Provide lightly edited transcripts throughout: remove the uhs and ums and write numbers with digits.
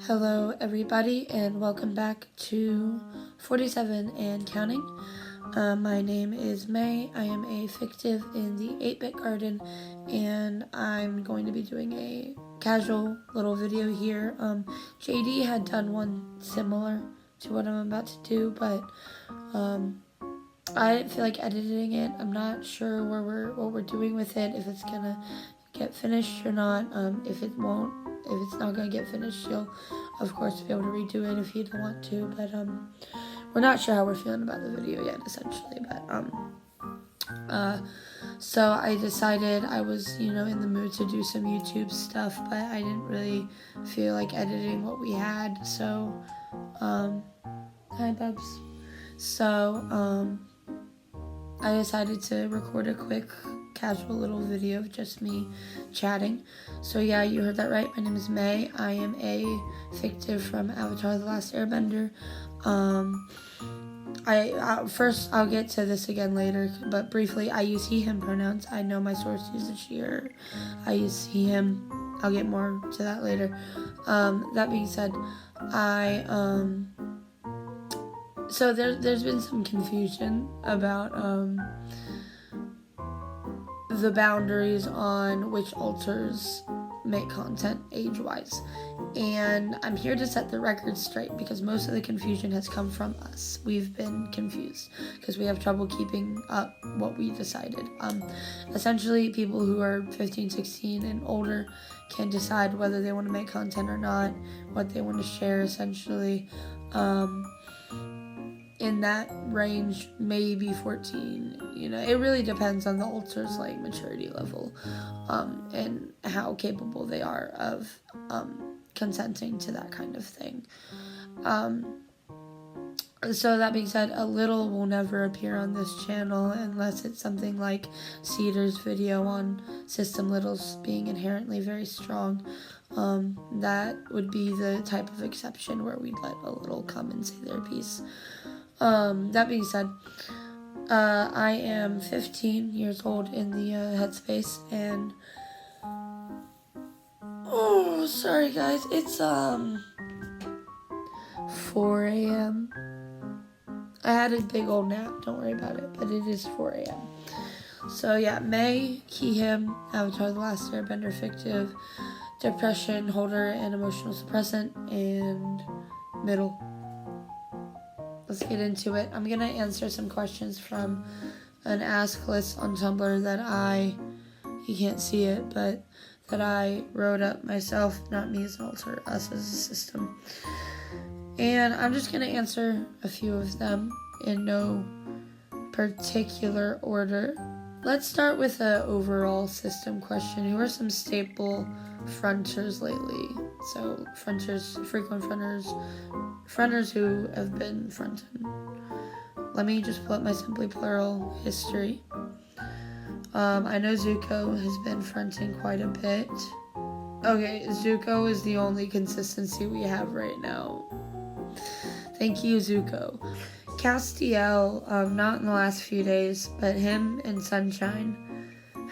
Hello everybody and welcome back to 47 and counting. My name is May. I am a fictive in the 8-Bit Garden and I'm going to be doing a casual little video here. JD had done one similar to what I'm about to do, but I didn't feel like editing it. I'm not sure what we're doing with it, if it's gonna get finished or not. If it's not gonna get finished, you'll of course be able to redo it if you don't want to. But we're not sure how we're feeling about the video yet, essentially. But so I decided I was in the mood to do some YouTube stuff, but I didn't really feel like editing what we had. So hi Bubs. So I decided to record a quick casual little video of just me chatting. So yeah, you heard that right. My name is May. I am a fictive from Avatar: The Last Airbender. I'll get to this again later, but briefly, I use he/him pronouns. I know my source uses she/her. I use he/him. I'll get more to that later. That being said, so there's been some confusion about the boundaries on which alters make content age-wise, and I'm here to set the record straight because most of the confusion has come from us. We've been confused because we have trouble keeping up what we decided. Essentially, people who are 15, 16 and older can decide whether they want to make content or not, what they want to share, essentially. In that range, maybe 14. It really depends on the alter's maturity level, and how capable they are of consenting to that kind of thing. So that being said, a little will never appear on this channel unless it's something like Cedar's video on System Littles being inherently very strong. That would be the type of exception where we'd let a little come and say their piece. That being said, I am 15 years old in the headspace, and sorry guys, it's 4 a.m. I had a big old nap, don't worry about it, but it is 4 a.m. So yeah, May, he/him, Avatar: The Last Airbender fictive, depression holder and emotional suppressant, and middle. Let's get into it. I'm going to answer some questions from an ask list on Tumblr that you can't see it, but that I wrote up myself, not me as an alter, us as a system. And I'm just going to answer a few of them in no particular order. Let's start with an overall system question. Who are some staple fronters lately? So fronters, frequent fronters who have been fronting. Let me just pull up my Simply Plural history. I know Zuko has been fronting quite a bit. Okay, Zuko is the only consistency we have right now. Thank you, Zuko. Castiel, not in the last few days, but him and Sunshine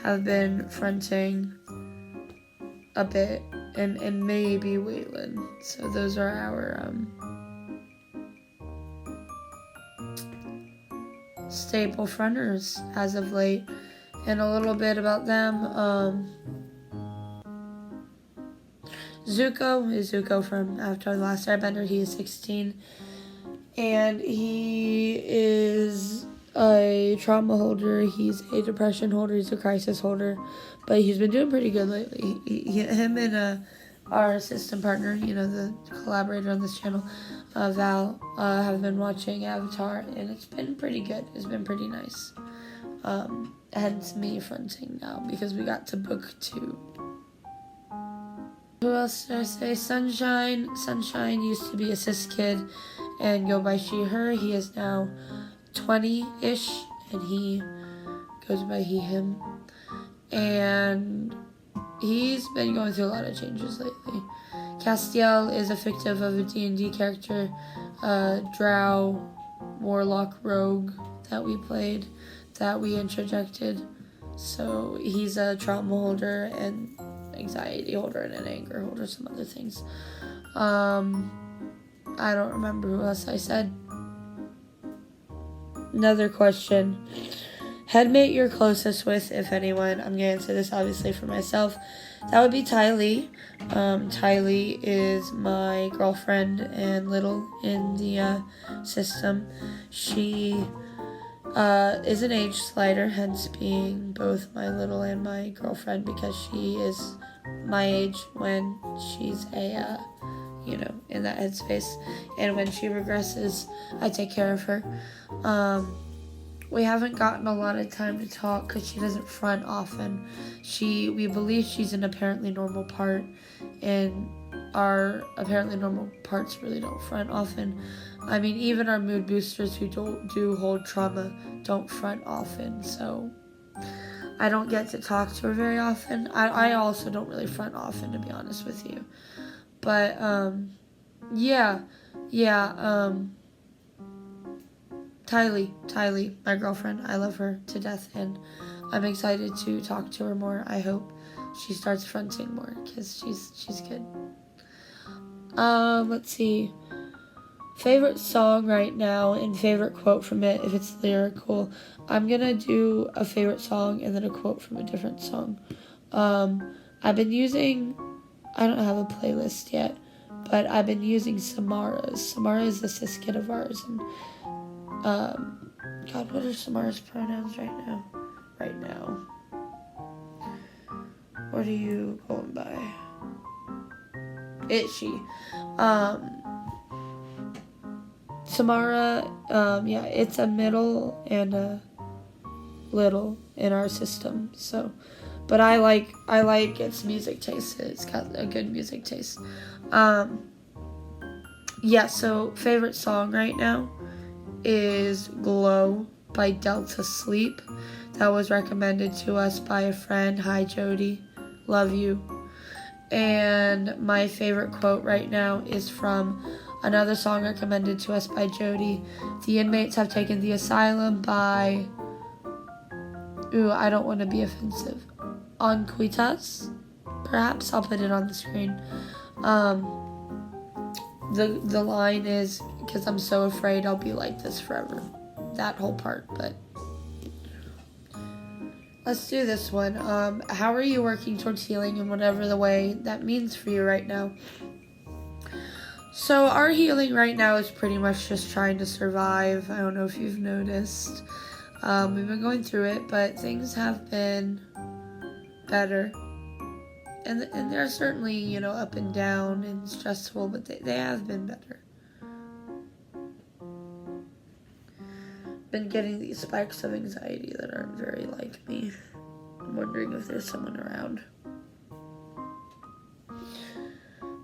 have been fronting a bit, and maybe Waylon. So those are our staple fronters as of late. And a little bit about them. Zuko is Zuko from Avatar: The Last Airbender. He is 16. And he is a trauma holder, he's a depression holder, he's a crisis holder, but he's been doing pretty good lately. Him and our system partner, the collaborator on this channel, Val, have been watching Avatar, and it's been pretty good. It's been pretty nice. Hence me fronting now, because we got to book 2. Who else did I say? Sunshine. Sunshine used to be a cis kid and go by she/her. He is now 20-ish, and he goes by he/him. And he's been going through a lot of changes lately. Castiel is a fictive of a D&D character, drow, warlock, rogue that we played, that we interjected. So he's a trauma holder and anxiety holder and an anger holder, some other things. I don't remember who else I said. Another question. Headmate you're closest with, if anyone. I'm going to answer this obviously for myself. That would be Ty Lee. Ty Lee is my girlfriend and little in the system. She is an age slider, hence being both my little and my girlfriend, because she is my age when she's in that headspace. And when she regresses, I take care of her. We haven't gotten a lot of time to talk because she doesn't front often. We believe she's an apparently normal part, and our apparently normal parts really don't front often. I mean, even our mood boosters who do hold trauma don't front often, so I don't get to talk to her very often. I also don't really front often, to be honest with you. But, Ty Lee, my girlfriend. I love her to death, and I'm excited to talk to her more. I hope she starts fronting more, because she's good. Let's see. Favorite song right now and favorite quote from it, if it's lyrical. I'm gonna do a favorite song and then a quote from a different song. I've been using, I don't have a playlist yet, but I've been using Samara's. Samara is a cis kid of ours, and God, what are Samara's pronouns right now? What are you going by? It, she. Samara, it's a middle and a little in our system, so, but I like its music taste. It's got a good music taste. So favorite song right now is Glow by Delta Sleep. That was recommended to us by a friend. Hi Jody, love you. And my favorite quote right now is from another song recommended to us by Jody. The inmates have taken the asylum by, I don't want to be offensive, Onquitas, perhaps. I'll put it on the screen. The line is, because I'm so afraid I'll be like this forever. That whole part, but let's do this one. How are you working towards healing in whatever the way that means for you right now? So our healing right now is pretty much just trying to survive. I don't know if you've noticed. We've been going through it, but things have been better. And they're certainly, up and down and stressful, but they have been better. Been getting these spikes of anxiety that aren't very like me. I'm wondering if there's someone around.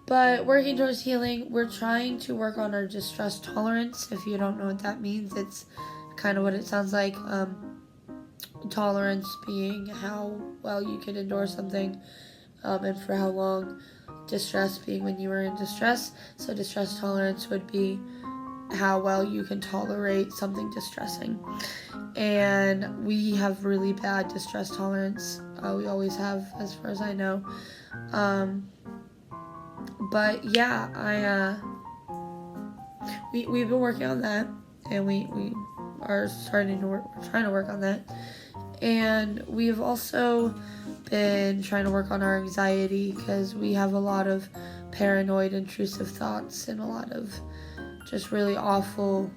But working towards healing, we're trying to work on our distress tolerance. If you don't know what that means, it's kind of what it sounds like. Tolerance being how well you can endure something, and for how long. Distress being when you are in distress. So distress tolerance would be how well you can tolerate something distressing. And we have really bad distress tolerance. We always have, as far as I know. But yeah, we've been working on that, and we are starting to work. We're trying to work on that, and we've also been trying to work on our anxiety, because we have a lot of paranoid, intrusive thoughts and a lot of just really awful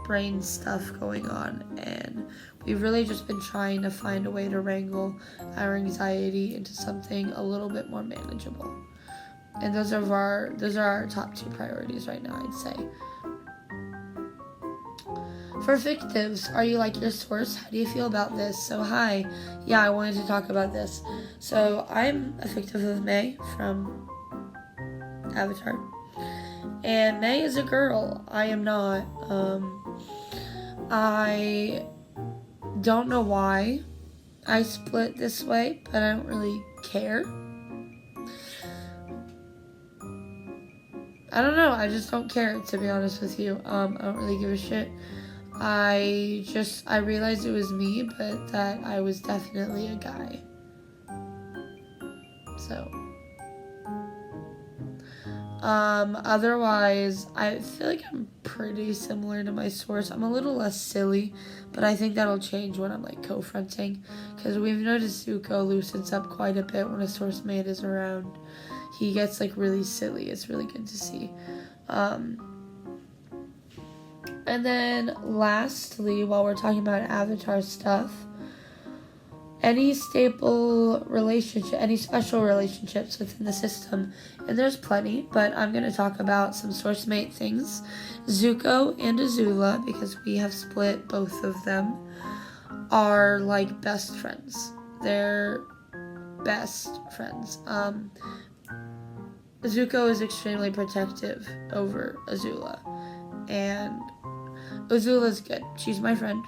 brain stuff going on, and we've really just been trying to find a way to wrangle our anxiety into something a little bit more manageable. And those are our top 2 priorities right now, I'd say. For fictives, are you like your source? How do you feel about this? So hi, yeah, I wanted to talk about this. So I'm a fictive of May from Avatar. And May is a girl. I am not. I don't know why I split this way, but I don't really care. I don't know, I just don't care, to be honest with you. I don't really give a shit. I realized it was me, but that I was definitely a guy. So, Otherwise, I feel like I'm pretty similar to my source. I'm a little less silly, but I think that'll change when I'm like co-fronting, because we've noticed Zuko loosens up quite a bit when a source mate is around. He gets like really silly. It's really good to see. And then lastly, while we're talking about Avatar stuff, any staple relationship, any special relationships within the system, and there's plenty, but I'm going to talk about some source mate things. Zuko and Azula, because we have split both of them, are like best friends. They're best friends. Zuko is extremely protective over Azula, and Azula's good. She's my friend.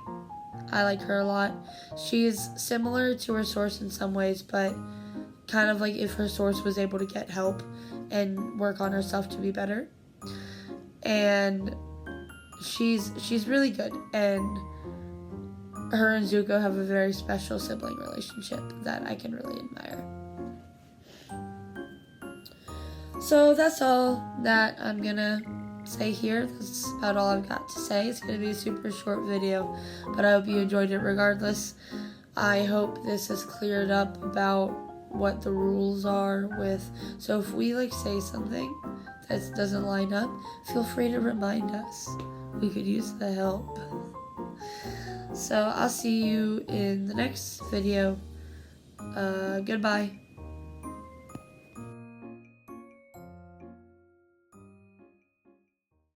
I like her a lot. She's similar to her source in some ways, but kind of like if her source was able to get help and work on herself to be better. And she's really good, and her and Zuko have a very special sibling relationship that I can really admire. So that's all that I'm gonna say here. That's about all I've got to say. It's gonna be a super short video, but I hope you enjoyed it regardless. I hope this has cleared up about what the rules are with, so if we like say something that doesn't line up, feel free to remind us. We could use the help. So I'll see you in the next video. Goodbye.